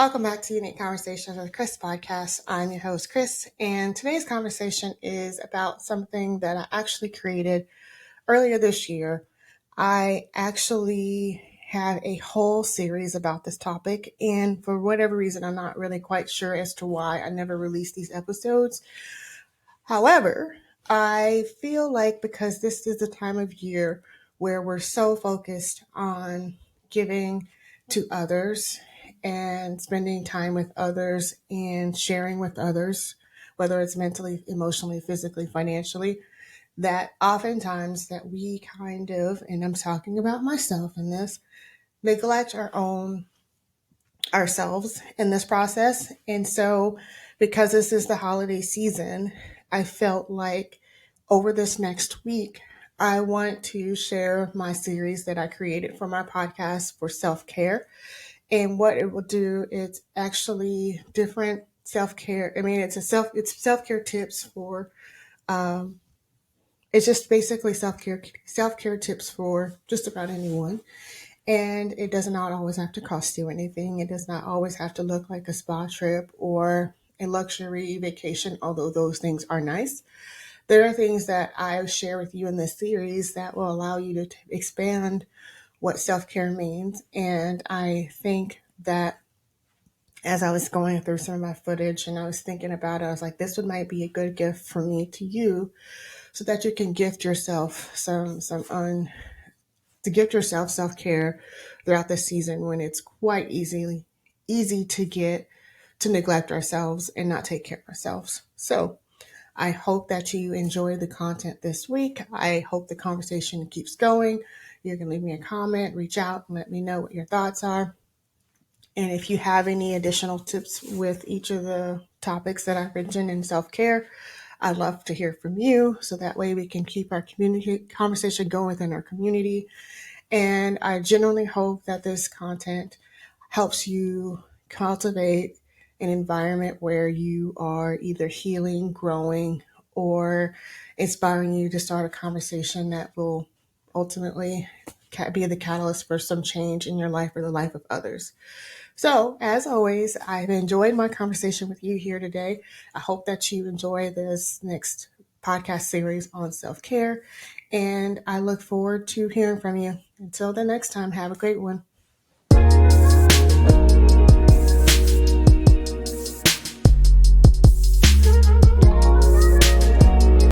Welcome back to Unique Conversations with Krys Podcast. I'm your host, Krys, and today's conversation is about something that I actually created earlier this year. I actually had a whole series about this topic, and for whatever reason, I'm not really quite sure as to why I never released these episodes. However, I feel like because this is the time of year where we're so focused on giving to others and spending time with others and sharing with others, whether it's mentally, emotionally, physically, financially, that oftentimes that we kind of, and I'm talking about myself in this, neglect ourselves in this process. And so because this is the holiday season, I felt like over this next week, I want to share my series that I created for my podcast for self-care. And what it will do is actually different self-care. I mean, it's self-care tips for um, it's just basically self-care tips for just about anyone. And it does not always have to cost you anything. It does not always have to look like a spa trip or a luxury vacation, although those things are nice. There are things that I share with you in this series that will allow you to expand what self-care means. And I think that as I was going through some of my footage and I was thinking about it, I was like, this might be a good gift for me to you so that you can gift yourself to gift yourself self-care throughout the season when it's quite easy to get to neglect ourselves and not take care of ourselves. So I hope that you enjoy the content this week. I hope the conversation keeps going. You can leave me a comment, reach out, and let me know what your thoughts are. And if you have any additional tips with each of the topics that I've mentioned in self-care, I'd love to hear from you so that way we can keep our community conversation going within our community. And I genuinely hope that this content helps you cultivate an environment where you are either healing, growing, or inspiring you to start a conversation that will ultimately be the catalyst for some change in your life or the life of others. So, as always, I've enjoyed my conversation with you here today. I hope that you enjoy this next podcast series on self-care, and I look forward to hearing from you. Until the next time, have a great one.